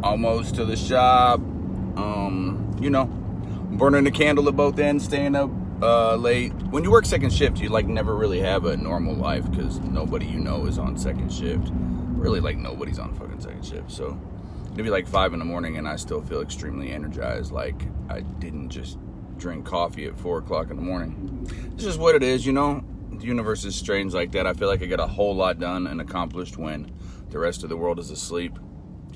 almost to the shop. You know, burning the candle at both ends, staying up late. When you work second shift, you like never really have a normal life because nobody you know is on second shift. Really, like nobody's on fucking second shift. So it'd be like 5 in the morning and I still feel extremely energized. Like I didn't just drink coffee at 4 o'clock in the morning. It's just what it is, you know. The universe is strange like that. I feel like I get a whole lot done and accomplished when the rest of the world is asleep.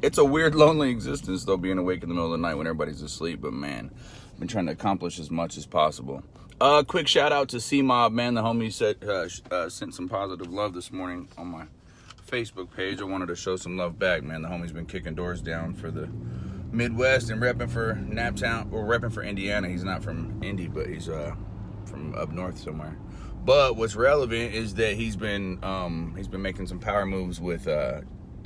It's a weird, lonely existence, though, being awake in the middle of the night when everybody's asleep. But, man, I've been trying to accomplish as much as possible. Quick shout-out to C-Mob, man. The homie sent some positive love this morning on my Facebook page. I wanted to show some love back, man. The homie's been kicking doors down for the Midwest and repping for Naptown, or repping for Indiana. He's not from Indy, but he's from up north somewhere. But what's relevant is that he's been making some power moves with the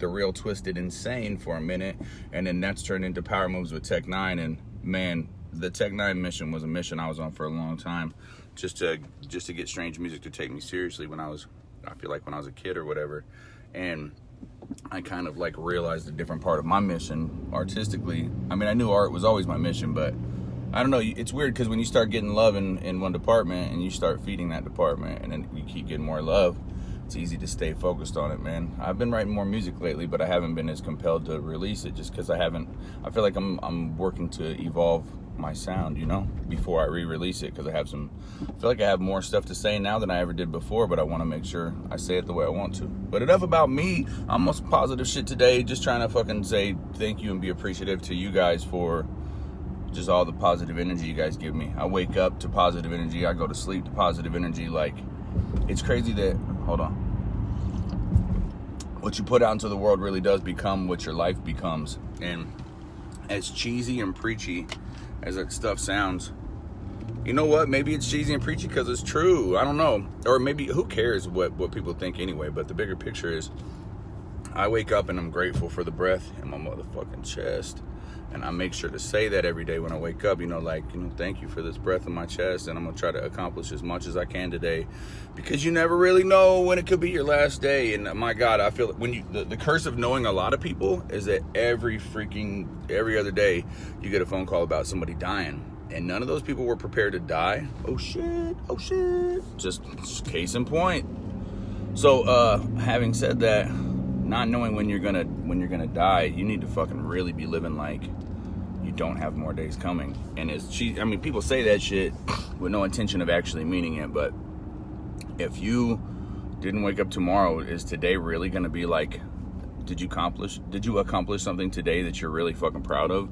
Real Twisted Insane for a minute, and then that's turned into power moves with Tech 9. And man, the Tech 9 mission was a mission I was on for a long time, just to get strange music to take me seriously when I feel like when I was a kid or whatever. And I kind of like realized a different part of my mission artistically. I mean, I knew art was always my mission, but I don't know, it's weird because when you start getting love in one department and you start feeding that department and then you keep getting more love, it's easy to stay focused on it, man. I've been writing more music lately, but I haven't been as compelled to release it just because I feel like I'm working to evolve my sound, you know, before I re-release it, because I feel like I have more stuff to say now than I ever did before, but I want to make sure I say it the way I want to. But enough about me. I'm on some positive shit today, just trying to fucking say thank you and be appreciative to you guys for just all the positive energy you guys give me. I wake up to positive energy. I go to sleep to positive energy. Like, it's crazy that, hold on, what you put out into the world really does become what your life becomes. And as cheesy and preachy as that stuff sounds, you know what? Maybe it's cheesy and preachy because it's true. I don't know. Or maybe, who cares what people think anyway? But the bigger picture is, I wake up and I'm grateful for the breath in my motherfucking chest. And I make sure to say that every day when I wake up, thank you for this breath in my chest. And I'm going to try to accomplish as much as I can today, because you never really know when it could be your last day. And my God, I feel the curse of knowing a lot of people is that every other day you get a phone call about somebody dying. And none of those people were prepared to die. Oh shit. Just case in point. So, having said that, not knowing when you're gonna die, you need to fucking really be living like you don't have more days coming. And people say that shit with no intention of actually meaning it, but if you didn't wake up tomorrow, is today really gonna be like, did you accomplish something today that you're really fucking proud of?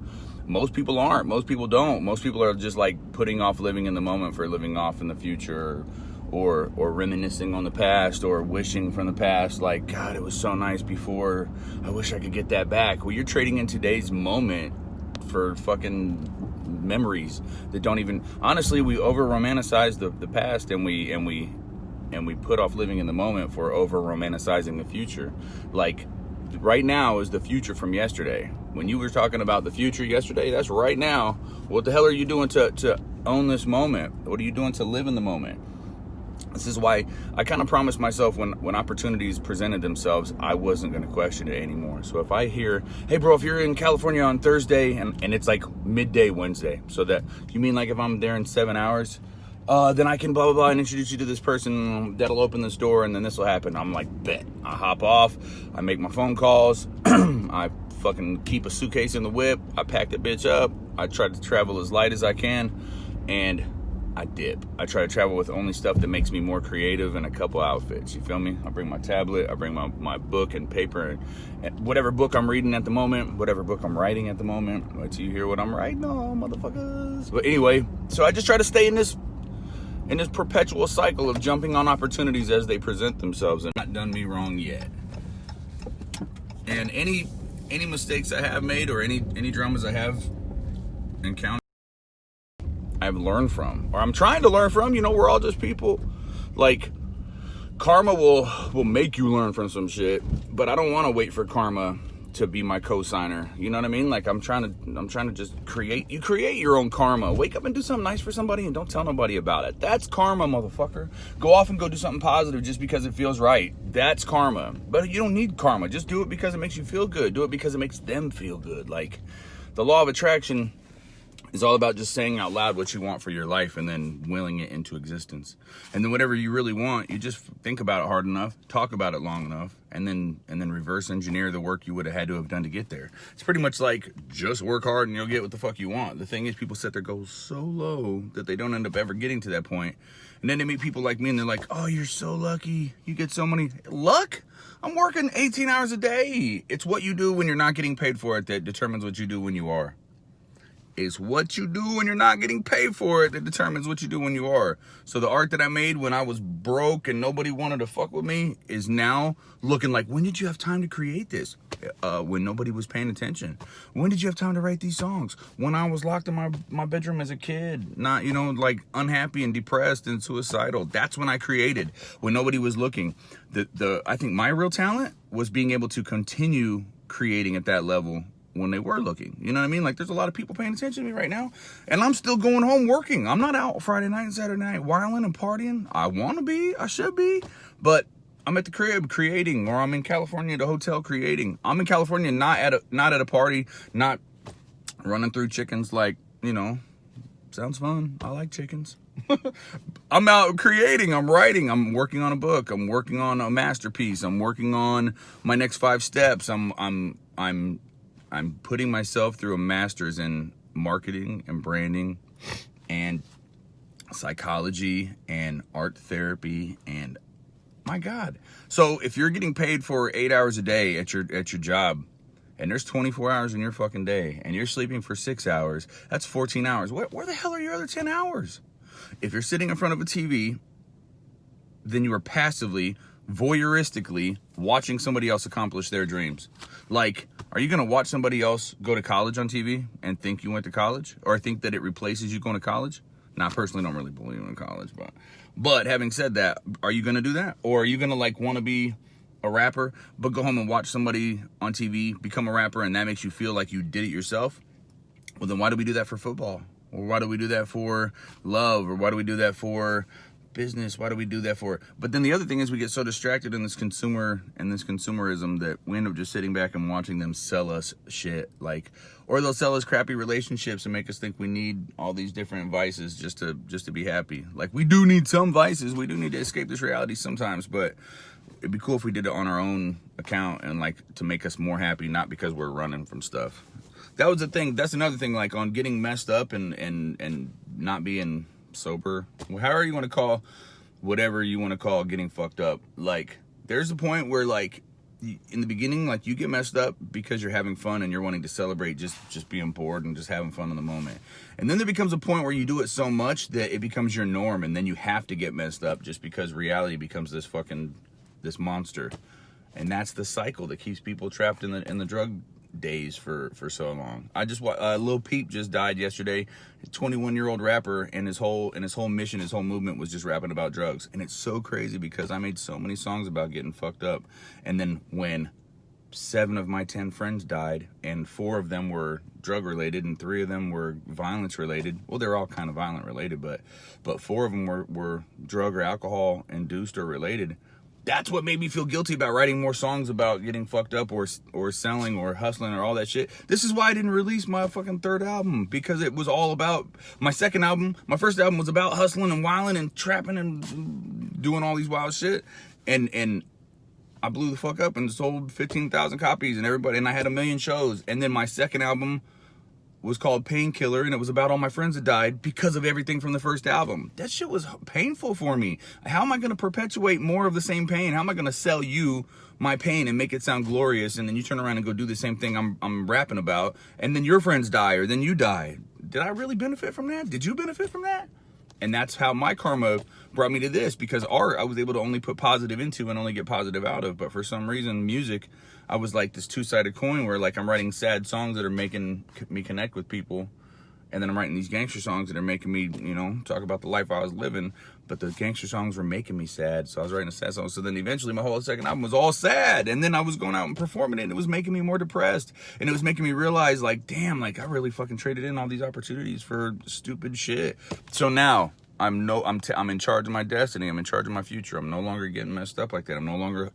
Most people aren't. Most people don't. Most people are just like putting off living in the moment for living off in the future, or reminiscing on the past, or wishing from the past, like, God, it was so nice before, I wish I could get that back. Well, you're trading in today's moment for fucking memories that don't even, honestly, we over romanticize the past, and we put off living in the moment for over romanticizing the future. Like, right now is the future from yesterday. When you were talking about the future yesterday, that's right now. What the hell are you doing to own this moment? What are you doing to live in the moment? This is why I kind of promised myself when opportunities presented themselves, I wasn't going to question it anymore. So if I hear, hey bro, if you're in California on Thursday and it's like midday Wednesday, so that, you mean like if I'm there in 7 hours, then I can blah, blah, blah, and introduce you to this person that'll open this door, and then this will happen. I'm like, bet. I hop off. I make my phone calls. I fucking keep a suitcase in the whip. I pack the bitch up. I try to travel as light as I can, and I dip. I try to travel with only stuff that makes me more creative and a couple outfits. You feel me? I bring my tablet. I bring my book and paper, and whatever book I'm reading at the moment, whatever book I'm writing at the moment. Wait till you hear what I'm writing on, motherfuckers. But anyway, so I just try to stay in this perpetual cycle of jumping on opportunities as they present themselves, and not done me wrong yet. And any mistakes I have made, or any dramas I have encountered, I've learned from, or I'm trying to learn from. We're all just people. Like, karma will make you learn from some shit, but I don't want to wait for karma to be my co-signer. You know what I mean? Like I'm trying to just create your own karma. Wake up and do something nice for somebody and don't tell nobody about it. That's karma, motherfucker. Go off and go do something positive just because it feels right. That's karma. But you don't need karma. Just do it because it makes you feel good. Do it because it makes them feel good. Like the law of attraction is all about just saying out loud what you want for your life and then willing it into existence. And then whatever you really want, you just think about it hard enough, talk about it long enough, and then reverse engineer the work you would have had to have done to get there. It's pretty much like just work hard and you'll get what the fuck you want. The thing is, people set their goals so low that they don't end up ever getting to that point. And then they meet people like me and they're like, oh, you're so lucky. You get so many. Luck? I'm working 18 hours a day. It's what you do when you're not getting paid for it that determines what you do when you are. It's what you do when you're not getting paid for it that determines what you do when you are. So the art that I made when I was broke and nobody wanted to fuck with me is now looking like, when did you have time to create this? When nobody was paying attention. When did you have time to write these songs? When I was locked in my bedroom as a kid, not, like unhappy and depressed and suicidal. That's when I created, when nobody was looking. I think my real talent was being able to continue creating at that level when they were looking. You know what I mean? Like there's a lot of people paying attention to me right now and I'm still going home working. I'm not out Friday night and Saturday night wilding and partying. I want to be, I should be, but I'm at the crib creating, or I'm in California at a hotel creating. I'm in California not at a party, not running through chickens like, sounds fun. I like chickens. I'm out creating, I'm writing, I'm working on a book, I'm working on a masterpiece, I'm working on my next 5 steps. I'm putting myself through a master's in marketing and branding and psychology and art therapy, and my God. So if you're getting paid for 8 hours a day at your job, and there's 24 hours in your fucking day, and you're sleeping for 6 hours, that's 14 hours. Where the hell are your other 10 hours? If you're sitting in front of a TV, then you are passively, voyeuristically watching somebody else accomplish their dreams. Like, are you going to watch somebody else go to college on TV and think you went to college? Or think that it replaces you going to college? Now, I personally don't really believe in college, but having said that, are you going to do that? Or are you going to want to be a rapper, but go home and watch somebody on TV become a rapper and that makes you feel like you did it yourself? Well, then why do we do that for football? Or why do we do that for love? Or why do we do that for business? Why do we do that for? But then the other thing is we get so distracted in this consumerism that we end up just sitting back and watching them sell us shit, or they'll sell us crappy relationships and make us think we need all these different vices just to be happy. Like, we do need some vices, we do need to escape this reality sometimes, but it'd be cool if we did it on our own account and to make us more happy, not because we're running from stuff. That was the thing. That's another thing, on getting messed up and not being sober, however you want to call whatever you want to call getting fucked up. There's a point where in the beginning, you get messed up because you're having fun and you're wanting to celebrate just being bored and just having fun in the moment. And then there becomes a point where you do it so much that it becomes your norm, and then you have to get messed up just because reality becomes this monster. And that's the cycle that keeps people trapped in the drug days for so long. Lil Peep just died yesterday. 21-year-old rapper, and his whole mission, his whole movement was just rapping about drugs. And it's so crazy because I made so many songs about getting fucked up, and then when 7 of my 10 friends died, and 4 of them were drug related and 3 of them were violence related. Well, they're all kind of violent related, but 4 of them were drug or alcohol induced or related. That's what made me feel guilty about writing more songs about getting fucked up or selling or hustling or all that shit. This is why I didn't release my fucking 3rd album, because it was all about my 2nd album. My 1st album was about hustling and wilding and trapping and doing all these wild shit. And I blew the fuck up and sold 15,000 copies and I had 1 million shows. And then my 2nd album was called Painkiller, and it was about all my friends that died because of everything from the 1st album. That shit was painful for me. How am I going to perpetuate more of the same pain? How am I going to sell you my pain and make it sound glorious, and then you turn around and go do the same thing I'm rapping about, and then your friends die, or then you die? Did I really benefit from that? Did you benefit from that? And that's how my karma brought me to this, because art I was able to only put positive into and only get positive out of. But for some reason, music, I was like this 2-sided coin where I'm writing sad songs that are making me connect with people, And then I'm writing these gangster songs that are making me, you know, talk about the life I was living. But the gangster songs were making me sad, so I was writing a sad song. So then eventually my whole second album was all sad. And then I was going out and performing it, and it was making me more depressed. And it was making me realize, like, damn, like, I really fucking traded in all these opportunities for stupid shit. So now I'm in charge of my destiny. I'm in charge of my future. I'm no longer getting messed up like that. I'm no longer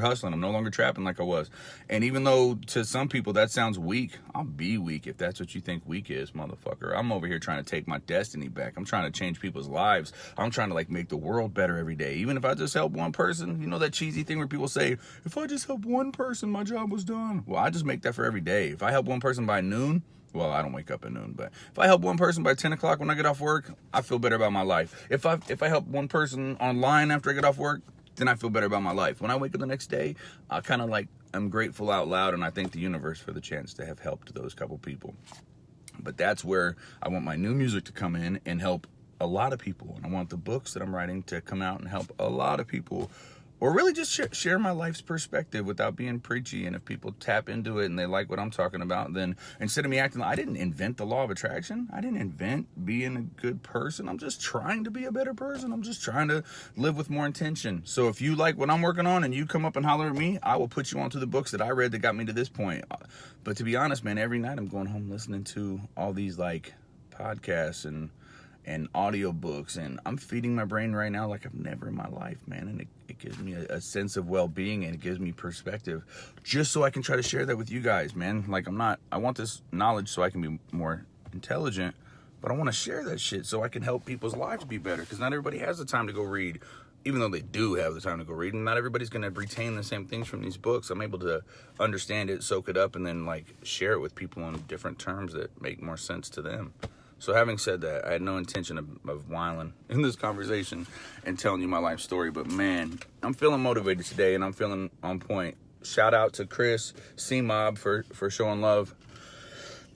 hustling. I'm no longer trapping like I was. And even though to some people that sounds weak, I'll be weak if that's what you think weak is, motherfucker. I'm over here trying to take my destiny back. I'm trying to change people's lives. I'm trying to, like, make the world better every day. Even if I just help one person, you know that cheesy thing where people say, if I just help one person, my job was done. Well, I just make that for every day. If I help one person by noon, well, I don't wake up at noon, but if I help one person by 10 o'clock when I get off work, I feel better about my life. If I help one person online after I get off work, then I feel better about my life. When I wake up the next day, I kind of like, I'm grateful out loud, and I thank the universe for the chance to have helped those couple people. But that's where I want my new music to come in and help a lot of people. And I want the books that I'm writing to come out and help a lot of people. Or really just share my life's perspective without being preachy. And if people tap into it and they like what I'm talking about, then instead of me acting like I didn't invent the law of attraction, I didn't invent being a good person. I'm just trying to be a better person. I'm just trying to live with more intention. So if you like what I'm working on and you come up and holler at me, I will put you onto the books that I read that got me to this point. But to be honest, man, every night I'm going home listening to all these like podcasts and audiobooks, and I'm feeding my brain right now like I've never in my life, man. And it gives me a sense of well-being, and it gives me perspective just so I can try to share that with you guys, man. Like I want this knowledge so I can be more intelligent, but I want to share that shit so I can help people's lives be better, because not everybody has the time to go read, even though they do have the time to go read, and not everybody's going to retain the same things from these books. I'm able to understand it, soak it up, and then like share it with people on different terms that make more sense to them. So having said that, I had no intention of whiling in this conversation and telling you my life story. But man, I'm feeling motivated today, and I'm feeling on point. Shout out to Chris C-Mob for showing love.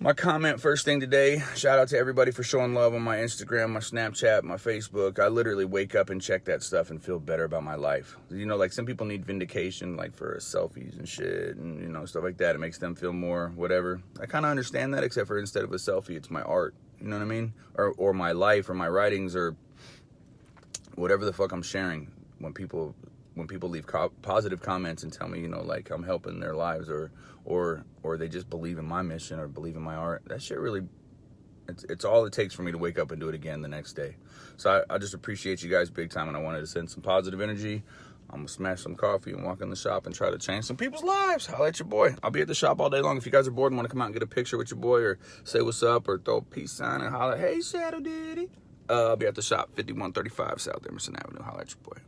My comment first thing today, shout out to everybody for showing love on my Instagram, my Snapchat, my Facebook. I literally wake up and check that stuff and feel better about my life. You know, like some people need vindication, like for selfies and shit and, you know, stuff like that. It makes them feel more whatever. I kind of understand that, except for instead of a selfie, it's my art. You know what I mean? Or my life or my writings or whatever the fuck I'm sharing. When people leave positive comments and tell me, you know, like I'm helping their lives or they just believe in my mission or believe in my art, that shit really, it's all it takes for me to wake up and do it again the next day. So I just appreciate you guys big time, and I wanted to send some positive energy. I'm going to smash some coffee and walk in the shop and try to change some people's lives. Holla at your boy. I'll be at the shop all day long. If you guys are bored and want to come out and get a picture with your boy or say what's up or throw a peace sign and holler, hey, Shadow Daddy. I'll be at the shop, 5135 South Emerson Avenue. Holla at your boy.